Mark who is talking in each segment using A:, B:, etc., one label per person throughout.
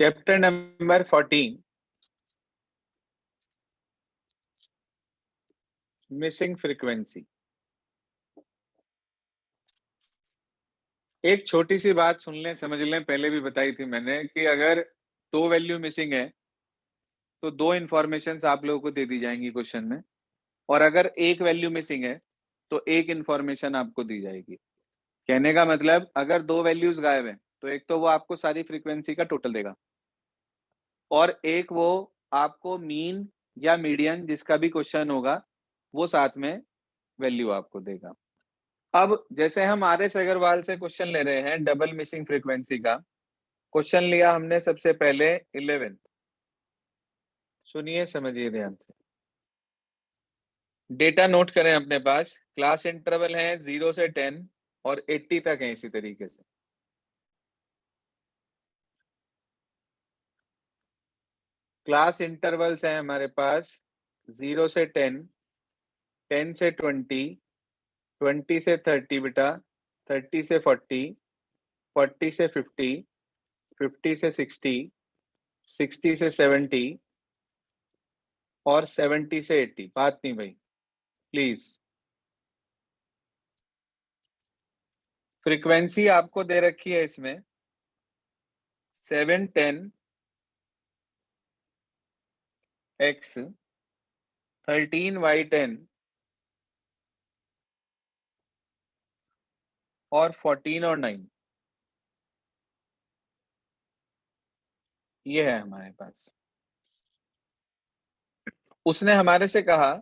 A: Chapter number 14, missing frequency. एक छोटी सी बात सुन लें, समझ लें, पहले भी बताई थी मैंने कि अगर दो वैल्यू मिसिंग है तो दो इंफॉर्मेशन आप लोगों को दे दी जाएंगी क्वेश्चन में, और अगर एक वैल्यू मिसिंग है तो एक इंफॉर्मेशन आपको दी जाएगी। कहने का मतलब अगर दो वैल्यूज गायब है तो एक तो वो आपको सारी फ्रीक्वेंसी का टोटल देगा, और एक वो आपको मीन या मीडियन जिसका भी क्वेश्चन होगा वो साथ में वैल्यू आपको देगा। अब जैसे हम आर एस अग्रवाल से क्वेश्चन ले रहे हैं डबल मिसिंग फ्रीक्वेंसी का, क्वेश्चन लिया हमने सबसे पहले 11th। सुनिए, समझिए ध्यान से, डेटा नोट करें अपने पास। क्लास इंटरवल है 0 से 10 और 80 तक है। इसी तरीके से क्लास इंटरवल्स हैं हमारे पास 0 से 10, 10 से 20, 20 से 30 बेटा, 30 से 40, 40 से 50, 50 से 60, 60 से 70 और 70 से 80। बात नहीं भाई, प्लीज। फ्रीक्वेंसी आपको दे रखी है इसमें 7, 10 x, 13 y 10 और 14 और 9। ये है हमारे पास। उसने हमारे से कहा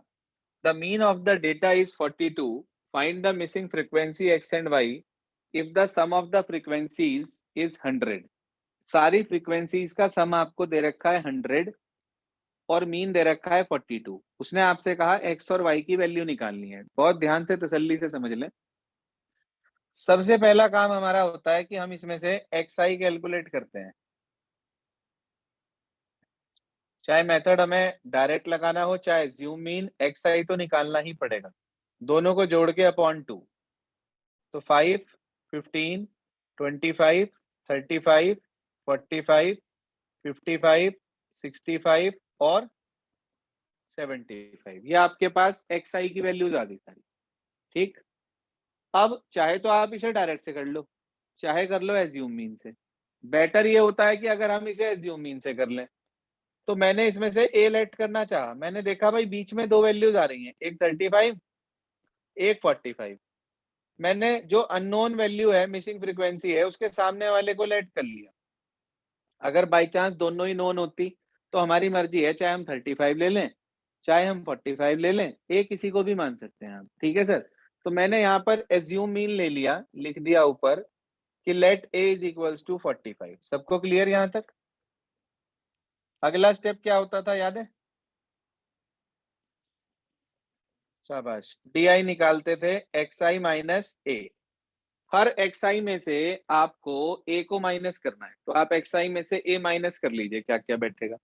A: the mean of the data is 42, find the missing frequency x and y if the sum of the frequencies is 100। सारी फ्रीक्वेंसीज का सम आपको दे रखा है 100 और मीन दे रखा है 42। उसने आपसे कहा x और y की वैल्यू निकालनी है। बहुत ध्यान से तसल्ली से समझ लें। सबसे पहला काम हमारा होता है कि हम इसमें से xi कैलकुलेट करते हैं। चाहे मेथड हमें डायरेक्ट लगाना हो चाहे ज्यूम मीन, xi तो निकालना ही पड़ेगा। दोनों को जोड़ के अपॉन 2, तो 5, 15, 25, 35, 45, 55, 65 और 75। ये आपके पास xi की वैल्यूज आ गई सारी। ठीक, अब चाहे तो आप इसे डायरेक्ट से कर लो, चाहे कर लो एज्यूम मीन से। बेटर ये होता है कि अगर हम इसे एज्यूम मीन से कर लें। तो मैंने इसमें से ए लेट करना चाहा, मैंने देखा भाई बीच में दो वैल्यूज आ रही हैं, एक 35, एक 45। मैंने जो अननोन वैल्यू है, मिसिंग फ्रीक्वेंसी है, उसके सामने वाले को लेट कर लिया। अगर बाई चांस दोनों ही नोन होती तो हमारी मर्जी है, चाहे हम 35 ले लें चाहे हम 45 ले लें, ए किसी को भी मान सकते हैं आप। ठीक है सर। तो मैंने यहाँ पर एज्यूम मीन ले लिया, लिख दिया ऊपर कि let a is equals to 45। सबको क्लियर यहाँ तक? अगला स्टेप क्या होता था याद है? शाबाश, डी आई निकालते थे xi माइनस ए। हर xi में से आपको a को माइनस करना है, तो आप xi में से a माइनस कर लीजिए, क्या क्या बैठेगा।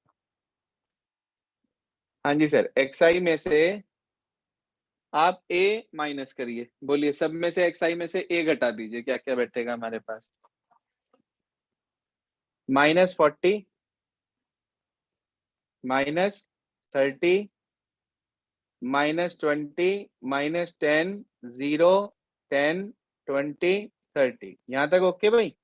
A: हाँ जी सर, xi में से आप a माइनस करिए। बोलिए, सब में से xi में से a घटा दीजिए, क्या क्या बैठेगा हमारे पास। -40, -30, -20, -10, 0, 10, 20, 30। यहां तक ओके भाई?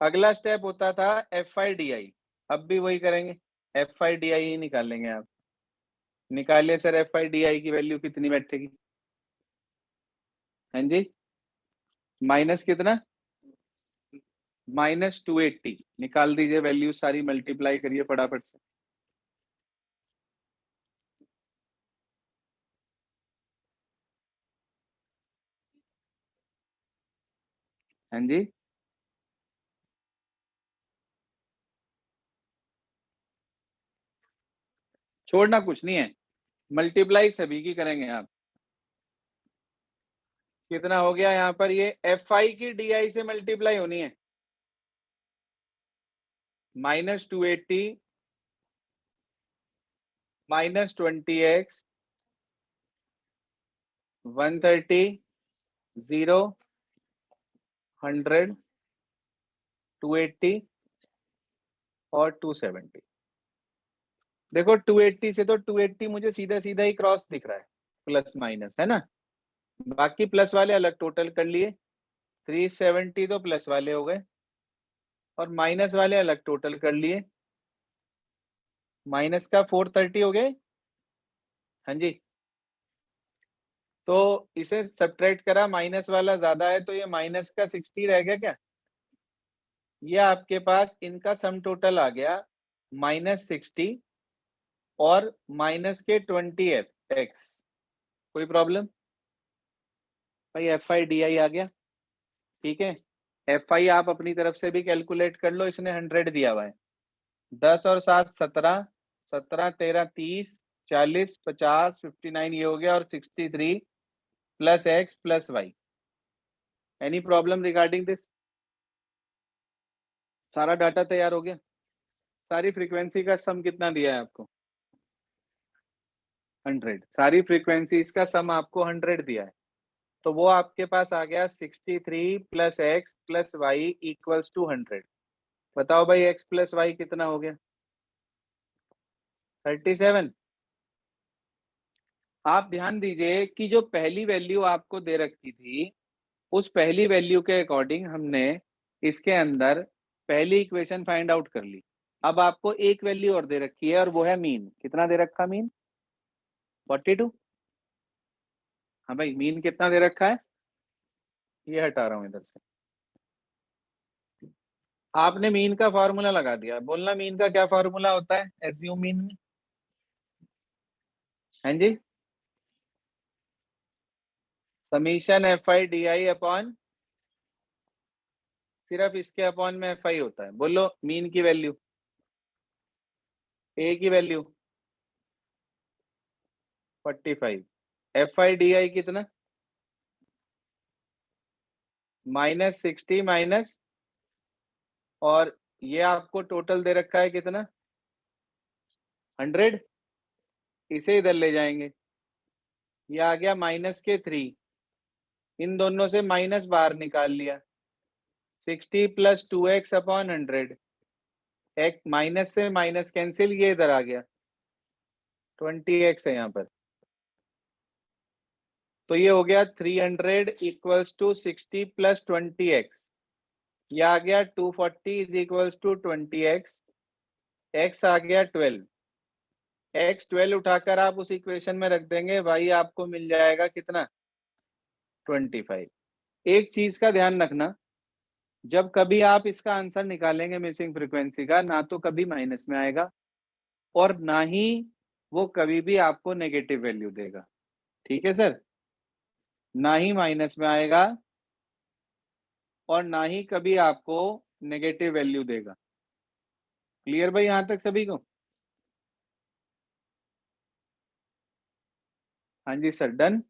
A: अगला स्टेप होता था FI/DI। अब भी वही करेंगे, FI/DI ही निकालेंगे आप। निकालिए सर, FI/DI की वैल्यू कितनी बैठेगी? हाँ जी, माइनस कितना? -280। निकाल दीजिए वैल्यू सारी, मल्टीप्लाई करिए फटाफट से। हाँ जी, छोड़ना कुछ नहीं है, मल्टीप्लाई सभी की करेंगे आप। कितना हो गया यहाँ पर? ये FI की DI से मल्टीप्लाई होनी है। -280 -20x 130 0 100 280 और 270। देखो 280 से तो 280 मुझे सीधा सीधा ही क्रॉस दिख रहा है, प्लस माइनस है ना, बाकी प्लस वाले अलग टोटल कर लिए। 370 तो प्लस वाले हो गए और माइनस वाले अलग टोटल कर लिए। माइनस का 430 हो गए, हाँ जी। तो इसे सब्ट्रैक्ट करा, माइनस वाला ज्यादा है तो ये माइनस का 60 रह गया क्या? ये आपके पास इनका सम टोटल आ गया -60 और माइनस के 20x। कोई प्रॉब्लम भाई? FI/DI आ गया, ठीक है। FI आप अपनी तरफ से भी कैलकुलेट कर लो, इसने 100 दिया हुआ है। 10 और 7 17, 17 13 30, 40 50 59 ये हो गया, और 63 plus x plus y। Any problem regarding this? सारा डाटा तैयार हो गया। सारी फ्रीक्वेंसी का सम कितना दिया है आपको? 100। सारी फ्रीक्वेंसीज का सम आपको 100 दिया है, तो वो आपके पास आ गया 63 plus x plus y equals to 100। बताओ भाई x प्लस वाई कितना हो गया? 37। आप ध्यान दीजिए कि जो पहली वैल्यू आपको दे रखी थी, उस पहली वैल्यू के अकॉर्डिंग हमने इसके अंदर पहली इक्वेशन फाइंड आउट कर ली। अब आपको एक वैल्यू और दे रखी है और वो है मीन। कितना दे रखा मीन? 42। हाँ भाई, मीन कितना दे रखा है? ये हटा रहा हूं इधर से। आपने मीन का फॉर्मूला लगा दिया। बोलना मीन का क्या फॉर्मूला होता है एज्यूम मीन में? हाँ जी, समीशन FI/DI अपॉन, सिर्फ इसके अपॉन में FI होता है। बोलो मीन की वैल्यू, ए की वैल्यू 45, FI/DI कितना? -60 माइनस, और ये आपको टोटल दे रखा है कितना? 100। इसे इधर ले जाएंगे, ये आ गया -3। इन दोनों से माइनस बाहर निकाल लिया, 60 प्लस 2x अपॉन 100। एक माइनस से माइनस कैंसिल, ये इधर आ गया, 20x है यहाँ पर। तो ये हो गया 300 इक्वल्स टू 60 प्लस 20x। ये आ गया 240 is equals to 20x। x आ गया 12। x 12 उठाकर आप उस इक्वेशन में रख देंगे, भाई आपको मिल जाएगा कितना? 25। एक चीज का ध्यान रखना, जब कभी आप इसका आंसर निकालेंगे मिसिंग फ्रीक्वेंसी का, ना तो कभी माइनस में आएगा और ना ही वो कभी भी आपको नेगेटिव वैल्यू देगा। ठीक है सर? ना ही माइनस में आएगा और ना ही कभी आपको नेगेटिव वैल्यू देगा। क्लियर भाई यहां तक सभी को? हाँ जी सर, डन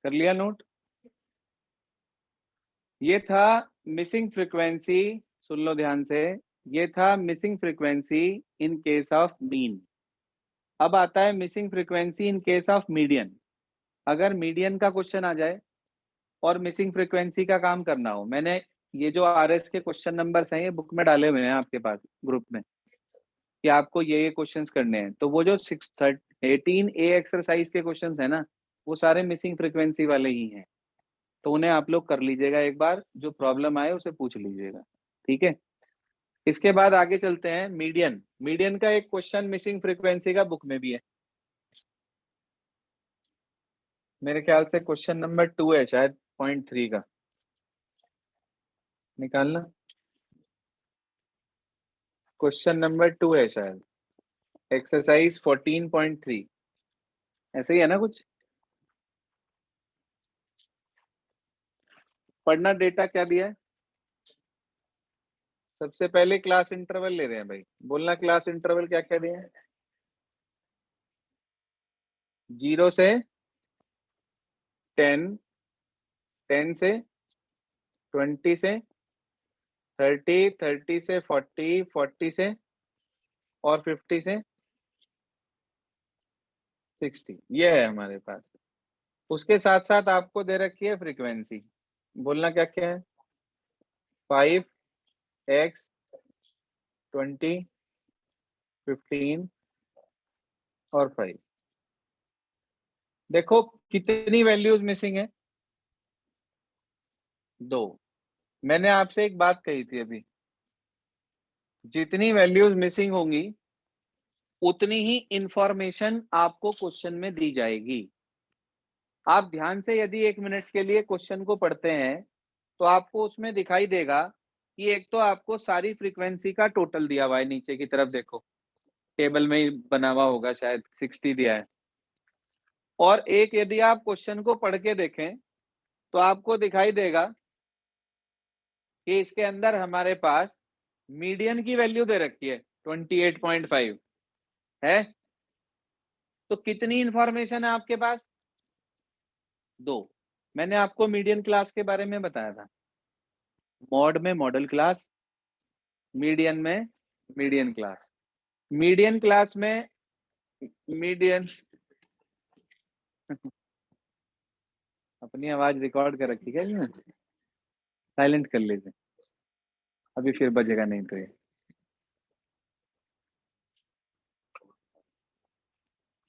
A: कर लिया नोट? ये था मिसिंग फ्रीक्वेंसी, सुन लो ध्यान से, ये था missing frequency in case of mean. अब आता है missing frequency in case of median. अगर मीडियन का क्वेश्चन आ जाए और मिसिंग फ्रीक्वेंसी का काम करना हो, मैंने ये जो RS के क्वेश्चन नंबर्स हैं ये बुक में डाले हुए हैं आपके पास ग्रुप में, कि आपको ये क्वेश्चंस करने हैं। तो वो जो 18A एक्सरसाइज के क्वेश्चंस है ना, वो सारे मिसिंग फ्रीक्वेंसी वाले ही हैं। तो उन्हें आप लोग कर लीजिएगा, एक बार जो प्रॉब्लम आए उसे पूछ लीजिएगा, ठीक है। इसके बाद आगे चलते हैं मीडियन। मीडियन का एक क्वेश्चन मिसिंग फ्रीक्वेंसी का बुक में भी है, मेरे ख्याल से क्वेश्चन नंबर 2 है शायद, 0.3 का निकालना। क्वेश्चन नंबर 2 है शायद, एक्सरसाइज 14.3, ऐसे ही है ना कुछ। पढ़ना, डेटा क्या दिया है। सबसे पहले क्लास इंटरवल ले रहे हैं भाई। बोलना क्लास इंटरवल क्या क्या दिए हैं? 0 से 10, 10 से 20 से 30, 30 से 40, 40 से और 50 से 60, ये है हमारे पास। उसके साथ साथ आपको दे रखी है फ्रीक्वेंसी। बोलना क्या क्या है, 5x 20 15 और 5। देखो कितनी वैल्यूज मिसिंग है, 2। मैंने आपसे एक बात कही थी अभी, जितनी वैल्यूज मिसिंग होंगी उतनी ही इंफॉर्मेशन आपको क्वेश्चन में दी जाएगी। आप ध्यान से यदि 1 मिनट के लिए क्वेश्चन को पढ़ते हैं तो आपको उसमें दिखाई देगा कि एक तो आपको सारी फ्रीक्वेंसी का टोटल दिया हुआ है, नीचे की तरफ देखो टेबल में ही बना हुआ होगा, शायद 60 दिया है। और एक यदि आप क्वेश्चन को पढ़ के देखें तो आपको दिखाई देगा कि इसके अंदर हमारे पास मीडियन की वैल्यू दे रखी है 28.5 है। तो कितनी इंफॉर्मेशन है आपके पास, 2। मैंने आपको मीडियन क्लास के बारे में बताया था, मॉड में मॉडल क्लास, मीडियन में मीडियन क्लास। मीडियन क्लास में मीडियन अपनी आवाज रिकॉर्ड कर रखी है, साइलेंट कर लीजिए, अभी फिर बजेगा नहीं तो। ये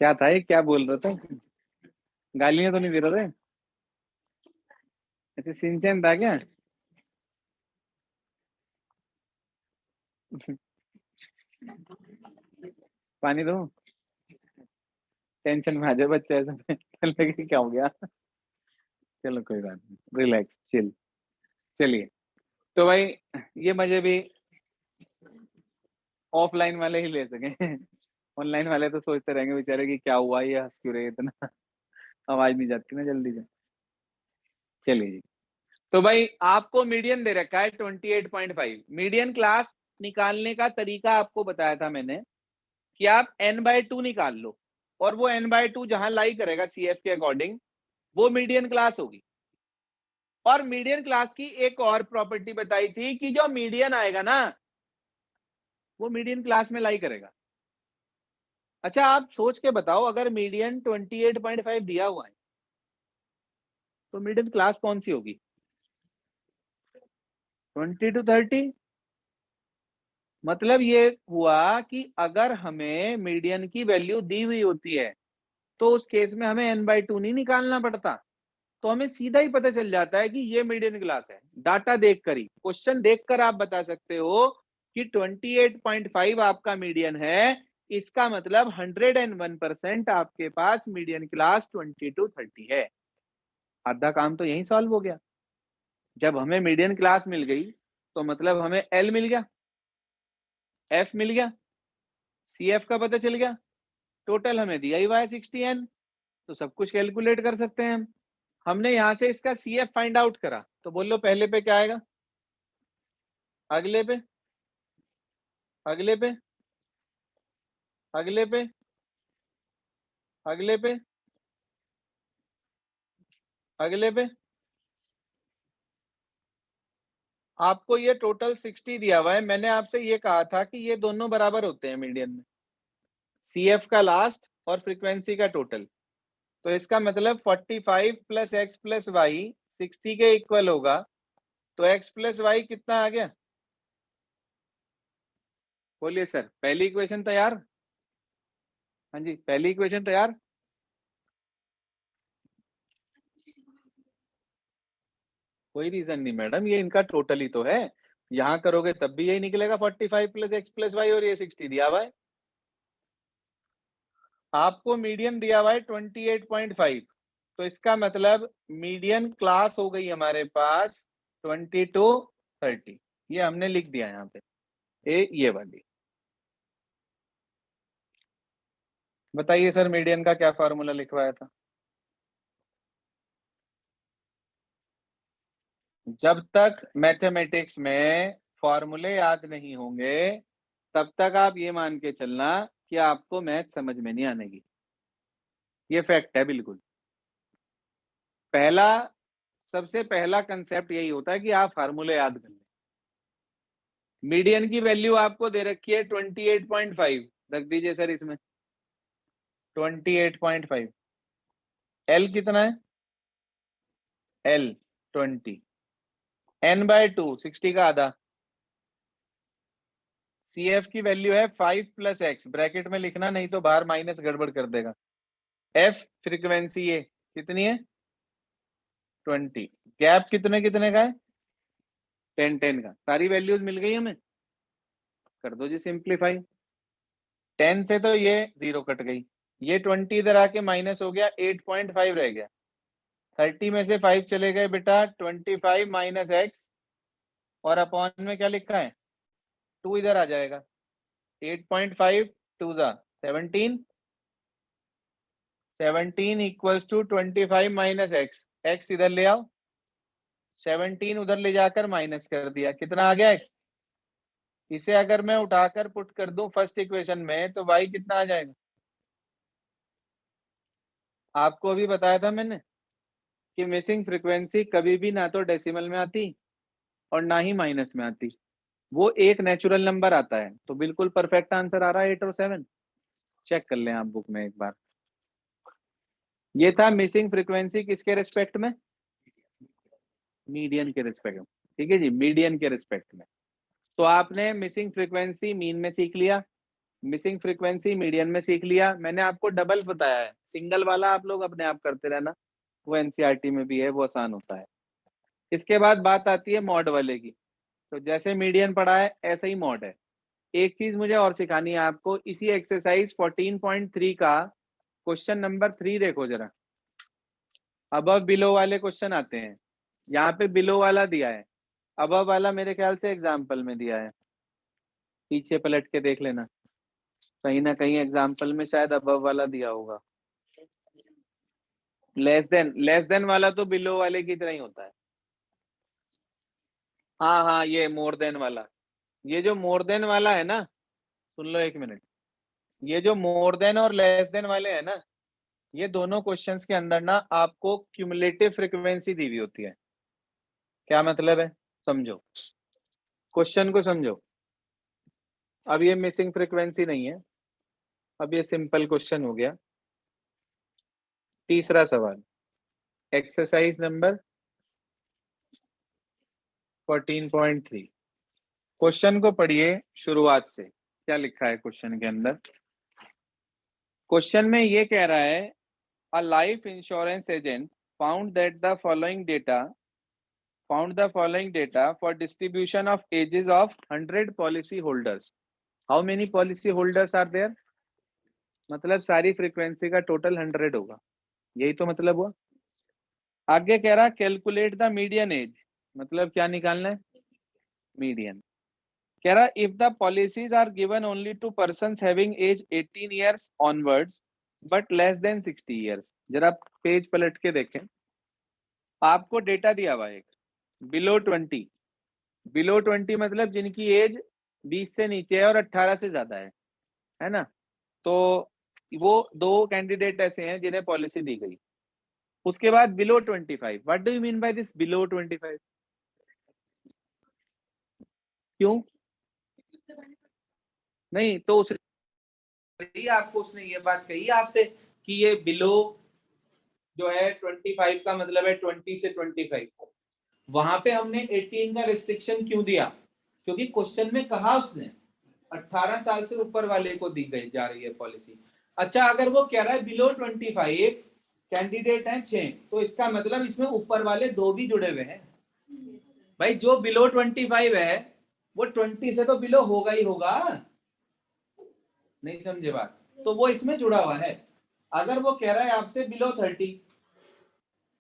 A: क्या था, ये क्या बोल रहे थे, गालियां तो नहीं दे रहे थे? अच्छा सिंचन था क्या? पानी दो, टेंशन में आ जाए बच्चे ऐसा लगे क्या हो गया। चलो कोई बात नहीं, रिलैक्स चिल। चलिए, तो भाई ये मजे भी ऑफलाइन वाले ही ले सके, ऑनलाइन वाले तो सोचते रहेंगे बेचारे कि क्या हुआ, ये हंस क्यों रहे इतना, आवाज नहीं जाती ना जल्दी से। चलिए जी, तो भाई आपको मीडियन दे रखा है 28.5। मीडियन क्लास निकालने का तरीका आपको बताया था मैंने कि आप n/2 निकाल लो, और वो n/2 जहां लाई करेगा CF के अकॉर्डिंग वो मीडियन क्लास होगी। और मीडियन क्लास की एक और प्रॉपर्टी बताई थी कि जो मीडियन आएगा ना वो मीडियन क्लास में लाई करेगा। अच्छा आप सोच के बताओ, अगर मीडियन 28.5 दिया हुआ है तो मीडियन क्लास कौन सी होगी, 20 to 30। मतलब ये हुआ कि अगर हमें मीडियन की वैल्यू दी हुई होती है तो उस केस में हमें n/2 नहीं निकालना पड़ता, तो हमें सीधा ही पता चल जाता है कि ये मीडियन क्लास है। डाटा देखकर ही, क्वेश्चन देखकर आप बता सकते हो कि 28.5 आपका मीडियन है, इसका मतलब 101% आपके पास मीडियन क्लास 20 to 30 है। आधा काम तो यही सॉल्व हो गया। जब हमें मीडियन क्लास मिल गई तो मतलब हमें एल मिल गया, एफ मिल गया, सी एफ का पता चल गया, टोटल हमें दिया ही हुआ है 60n, तो सब कुछ कैलकुलेट कर सकते हैं हम। हमने यहां से इसका सी एफ फाइंड आउट करा, तो बोलो पहले पे क्या आएगा, अगले पे, अगले पे, अगले पे, अगले पे, अगले पे। आपको ये टोटल 60 दिया हुआ है, मैंने आपसे ये कहा था कि ये दोनों बराबर होते हैं मीडियन में, सी एफ का लास्ट और फ्रीक्वेंसी का टोटल। तो इसका मतलब 45 प्लस एक्स प्लस वाई 60 के इक्वल होगा। तो एक्स प्लस वाई कितना आ गया, बोलिए सर। पहली इक्वेशन तैयार, हाँ जी पहली इक्वेशन तैयार। कोई रीजन नहीं मैडम, ये इनका टोटल ही तो है, यहाँ करोगे तब भी यही निकलेगा 45 प्लस एक्स प्लस वाई, और ये 60 दिया हुआ है। आपको मीडियन दिया हुआ है 28.5, तो इसका मतलब मीडियन क्लास हो गई हमारे पास 20 to 30। ये हमने लिख दिया यहाँ पे, ये वाली। बताइए सर मीडियन का क्या फॉर्मूला लिखवाया था? जब तक मैथमेटिक्स में फॉर्मूले याद नहीं होंगे तब तक आप ये मान के चलना कि आपको मैथ समझ में नहीं आने। ये फैक्ट है बिल्कुल। पहला, सबसे पहला कंसेप्ट यही होता है कि आप फार्मूले याद कर लें। मीडियन की वैल्यू आपको दे रखी है 28.5, रख दीजिए सर इसमें 28.5। एल कितना है, एल 20, n/2 60 का आधा। CF की वैल्यू है 5 + x, ब्रैकेट में लिखना नहीं तो बाहर माइनस गड़बड़ कर देगा। F फ्रीक्वेंसी है कितनी है 20, गैप कितने कितने का है 10 का। सारी वैल्यूज मिल गई हमें, कर दो जी सिंप्लीफाई। 10 से तो ये 0 कट गई, ये 20 इधर आके माइनस हो गया, 8.5 रह गया। 30 में से 5 चले गए बेटा, 25 - x, और अपॉन में क्या लिखा है 2 इधर आ जाएगा। 8.5 2 जा 17, 17 इक्वल्स टू 25 - x, x इधर ले आओ, 17 उधर ले जाकर माइनस कर दिया, कितना आ गया x। इसे अगर मैं उठाकर पुट कर दूं फर्स्ट इक्वेशन में तो y कितना आ जाएगा। आपको अभी बताया था मैंने कि मिसिंग फ्रीक्वेंसी कभी भी ना तो डेसिमल में आती और ना ही माइनस में आती, वो एक नेचुरल नंबर आता है। तो बिल्कुल परफेक्ट आंसर आ रहा है 8 और 7। चेक कर लें आप बुक में एक बार। ये था मिसिंग फ्रीक्वेंसी किसके रिस्पेक्ट में, मीडियन के रिस्पेक्ट में। ठीक है जी, मीडियन के रिस्पेक्ट में। तो आपने मिसिंग फ्रीक्वेंसी मीन में सीख लिया, मिसिंग फ्रीक्वेंसी मीडियन में सीख लिया। मैंने आपको डबल बताया है, सिंगल वाला आप लोग अपने आप करते रहना, वो एनसीईआरटी में भी है, वो आसान होता है। इसके बाद बात आती है मॉड वाले की। तो जैसे मीडियन पढ़ा है ऐसे ही मॉड है। एक चीज मुझे और सिखानी है आपको, इसी एक्सरसाइज 14.3 का क्वेश्चन नंबर 3 देखो जरा। अबव बिलो वाले क्वेश्चन आते हैं, यहाँ पे बिलो वाला दिया है, अबव वाला मेरे ख्याल से एग्जाम्पल में दिया है, पीछे पलट के देख लेना, कहीं ना कहीं एग्जाम्पल में शायद अबव वाला दिया होगा। लेस देन वाला तो बिलो वाले की तरह ही होता है। हाँ हाँ, ये मोर देन वाला, ये जो मोर देन वाला है ना, सुन लो एक मिनट, ये जो मोर देन और लेस देन वाले है ना, ये दोनों क्वेश्चंस के अंदर ना आपको क्यूमुलेटिव फ्रीक्वेंसी दी हुई होती है। क्या मतलब है समझो, क्वेश्चन को समझो। अब ये मिसिंग फ्रीक्वेंसी नहीं है, अब ये सिंपल क्वेश्चन हो गया। तीसरा सवाल, एक्सरसाइज नंबर 14.3। क्वेश्चन को पढ़िए शुरुआत से, क्या लिखा है क्वेश्चन के अंदर। क्वेश्चन में ये कह रहा है, a life insurance agent found the following data for distribution of ages of 100 policy holders. How many policy holders are there, मतलब सारी फ्रीक्वेंसी का टोटल 100 होगा, यही तो मतलब हुआ। आगे कह रहा कैलकुलेट द मीडियन एज, मतलब क्या निकालना है मीडियन। कह रहा if the policies are given only to persons having age 18 years onwards but less than 60 years. जरा पेज पलट के देखें, आपको डेटा दिया हुआ है बिलो 20, बिलो 20 मतलब जिनकी एज 20 से नीचे है और 18 से ज्यादा है ना। तो वो दो कैंडिडेट ऐसे हैं जिन्हें पॉलिसी दी गई। उसके बाद below 25, what do you mean by this below 25, क्यों नहीं, तो उस आपको उसने ये बात कही आपसे कि ये बिलो जो है 25 का मतलब है 20 से 25, वहां पे हमने 18 का रिस्ट्रिक्शन क्यों दिया, क्योंकि क्वेश्चन में कहा उसने 18 साल से ऊपर वाले को दी गई जा रही है पॉलिसी। अच्छा, अगर वो कह रहा है बिलो 25, कैंडिडेट है 6, तो इसका मतलब इसमें ऊपर वाले 2 भी जुड़े हुए हैं। भाई जो बिलो 25 है वो 20 से तो बिलो होगा ही होगा, नहीं समझे बात, तो वो इसमें जुड़ा हुआ है। अगर वो कह रहा है आपसे बिलो 30,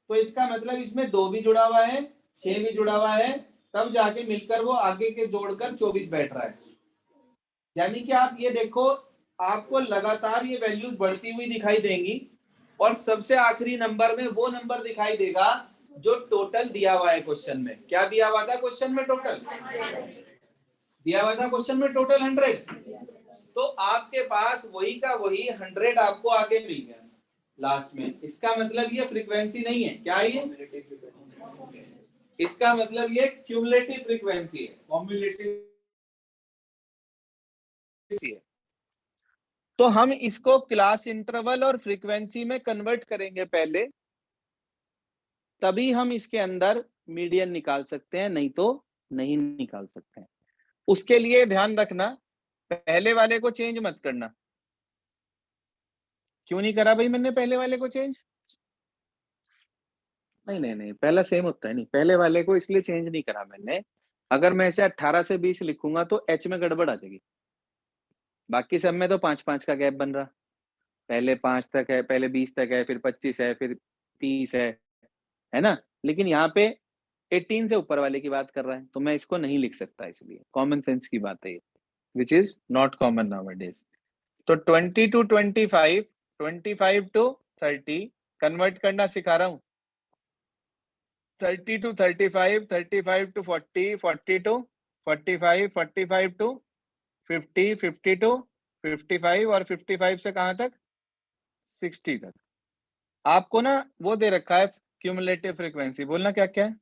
A: तो इसका मतलब इसमें 2 भी जुड़ा हुआ है, 6 भी जुड़ा हुआ है, तब जाके मिलकर वो आगे के जोड़कर 24 बैठ रहा है। यानी कि आप ये देखो, आपको लगातार ये वैल्यूज बढ़ती हुई दिखाई देंगी और सबसे आखिरी नंबर में वो नंबर दिखाई देगा जो टोटल दिया हुआ है क्वेश्चन में। क्या दिया हुआ था क्वेश्चन में, टोटल दिया हुआ था क्वेश्चन में टोटल 100, तो आपके पास वही का वही 100 आपको आगे मिल गया लास्ट में। इसका मतलब ये फ्रीक्वेंसी नहीं है, क्या है ये, इसका मतलब ये क्यूमुलेटिव फ्रीक्वेंसी है, कॉम्युलेटिव है। तो हम इसको क्लास इंटरवल और फ्रीक्वेंसी में कन्वर्ट करेंगे पहले, तभी हम इसके अंदर मीडियन निकाल सकते हैं, नहीं तो नहीं निकाल सकते हैं। उसके लिए ध्यान रखना, पहले वाले को चेंज मत करना। क्यों नहीं करा भाई मैंने पहले वाले को चेंज? नहीं, पहला सेम होता है। नहीं, पहले वाले को इसलिए चेंज नहीं करा मैंने, अगर मैं इसे 18 से 20 लिखूंगा तो एच में गड़बड़ आ जाएगी। बाकी सब में तो 5-5 का गैप बन रहा, पहले 5 तक है, पहले 20 तक है, फिर 25 है, फिर 30 है ना? लेकिन यहाँ पे 18 से ऊपर वाले की बात कर रहा है, तो मैं इसको नहीं लिख सकता, इसलिए कॉमन सेंस की बात है ये, which is not common nowadays. तो 20 to 25, 25 to 30 कन्वर्ट करना सिखा रहा हूँ। 30 to 35, 35 to 40, 40 to 45, 45 to 50, 50 to 55 और 55 से कहां तक? 60 तक। आपको ना वो दे रखा है क्यूमुलेटिव फ्रीक्वेंसी, बोलना क्या क्या है?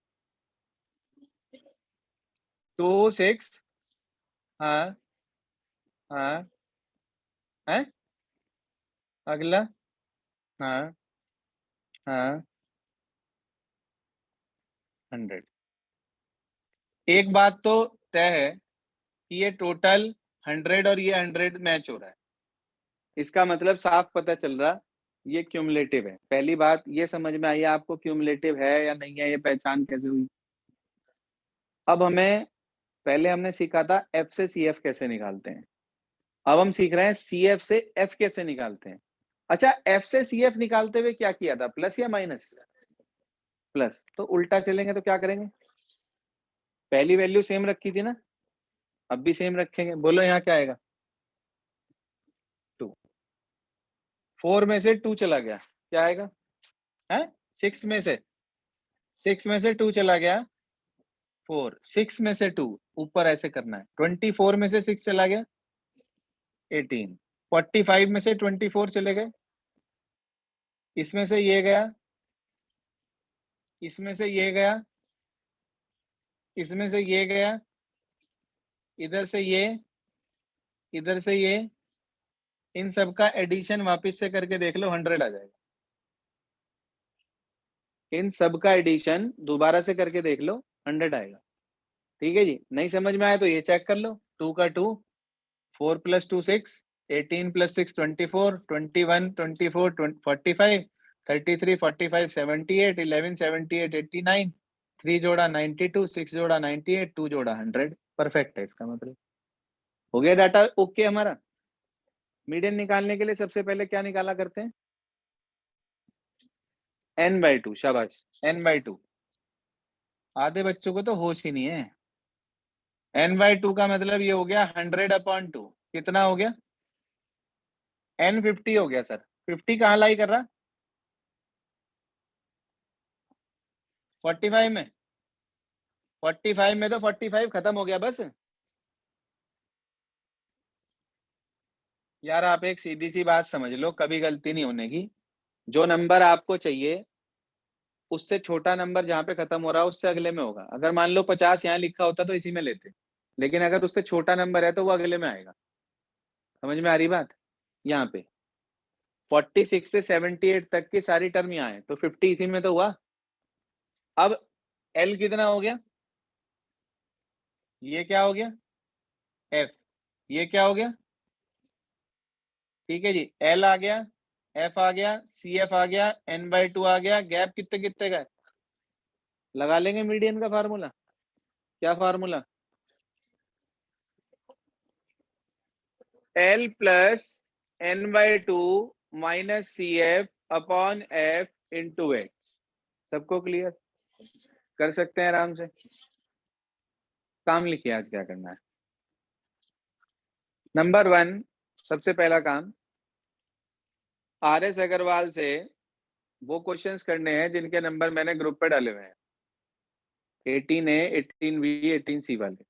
A: 2, 6, हाँ हाँ है, अगला, हाँ हाँ 100। एक बात तो तय है कि ये टोटल 100 और ये 100 मैच हो रहा है, इसका मतलब साफ पता चल रहा ये क्यूमुलेटिव है। पहली बात ये समझ में आई आपको क्यूमुलेटिव है या नहीं है, ये पहचान कैसे हुई? अब हमें, पहले हमने सीखा था एफ से सी एफ कैसे निकालते हैं, अब हम सीख रहे हैं सी एफ से एफ कैसे निकालते हैं। अच्छा, एफ से सी एफ निकालते हुए क्या किया था, प्लस या माइनस? प्लस। तो उल्टा चलेंगे तो क्या करेंगे? पहली वैल्यू सेम रखी थी ना, अब भी सेम रखेंगे। बोलो यहाँ क्या आएगा? 2। 4 में से 2 चला गया, क्या आएगा? है 6 में से, 6 में से 2 चला गया 4, 6 में से 2 ऊपर ऐसे करना है। 24 में से 6 चला गया 18, 45 में से 24 चले गए, इसमें से ये गया, इसमें से ये गया, इसमें से ये गया, इधर से ये, इधर से ये, इन सब का एडिशन वापस से करके देख लो 100 आ जाएगा। इन सब का एडिशन दोबारा से करके देख लो 100 आएगा। ठीक है जी, नहीं समझ में आया तो ये चेक कर लो, 2 का 2, 4 + 2 6, 18 + 6 24, 21 24 45, 33 45 78, 11 78 89, 3 जोड़ा 92, 6 जोड़ा 98, 2 जोड़ा 100। परफेक्ट है, इसका मतलब हो गया डाटा ओके हमारा। मीडियन निकालने के लिए सबसे पहले क्या निकाला करते हैं? n/2। शाबाश, n/2। आधे बच्चों को तो होश ही नहीं है। n/2 का मतलब ये हो गया 100/2। कितना हो गया? n 50 हो गया सर। 50 कहाँ लाई कर रहा? 45 में। 45 में तो 45 खत्म हो गया बस। यार आप एक सीधी सी बात समझ लो, कभी गलती नहीं होने की। जो नंबर आपको चाहिए उससे छोटा नंबर जहां पे खत्म हो रहा है उससे अगले में होगा। अगर मान लो 50 यहाँ लिखा होता तो इसी में लेते, लेकिन अगर उससे छोटा नंबर है तो वो अगले में आएगा। समझ में आ रही बात? यहाँ पे 46 से 78 तक की सारी टर्म यहाँ है, तो 50 इसी में तो हुआ। अब L कितना हो गया? ये क्या हो गया? F। ये क्या हो गया? ठीक है जी, L आ गया, F आ गया, CF आ गया, n/2 आ गया। गैप कितने कितने का है? लगा लेंगे मीडियन का फार्मूला। क्या formula? L + n/2 - CF/F × X। सबको क्लियर? कर सकते हैं आराम से। काम लिखिए आज क्या करना है। नंबर 1, सबसे पहला काम, RS अग्रवाल से वो क्वेश्चंस करने हैं जिनके नंबर मैंने ग्रुप पे डाले हुए हैं, 18A, 18B, 18C वाले।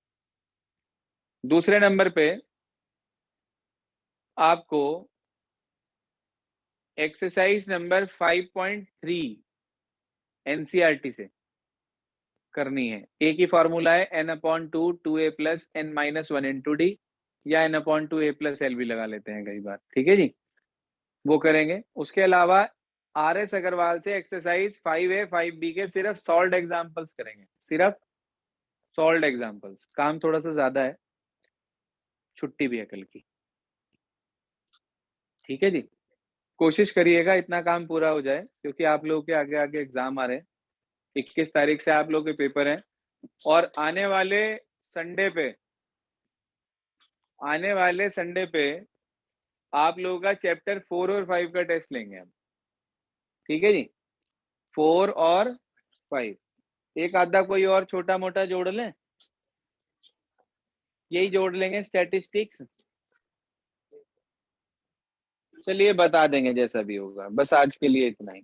A: दूसरे नंबर पे आपको एक्सरसाइज नंबर 5.3 एनसीईआरटी से करनी है। एक ही फॉर्मूला है, n/2 2a + n - 1 × d, या n/2a + l भी लगा लेते हैं कई बार। ठीक है जी, वो करेंगे। उसके अलावा RS अग्रवाल से एक्सरसाइज 5A 5B के सिर्फ सॉल्व्ड एग्जांपल्स करेंगे, सिर्फ सॉल्व्ड एग्जांपल्स। काम थोड़ा सा ज्यादा है, छुट्टी भी है कल की, ठीक है जी। कोशिश करिएगा इतना काम पूरा हो जाए, क्योंकि आप लोगों के आगे आगे एग्जाम आ रहे हैं। 21 तारीख से आप लोगों के पेपर हैं, और आने वाले संडे पे आप लोगों का चैप्टर 4 और 5 का टेस्ट लेंगे हम, ठीक है जी। 4 और 5, एक आधा कोई और छोटा मोटा जोड़ लें, यही जोड़ लेंगे स्टैटिस्टिक्स। चलिए बता देंगे जैसा भी होगा, बस आज के लिए इतना ही।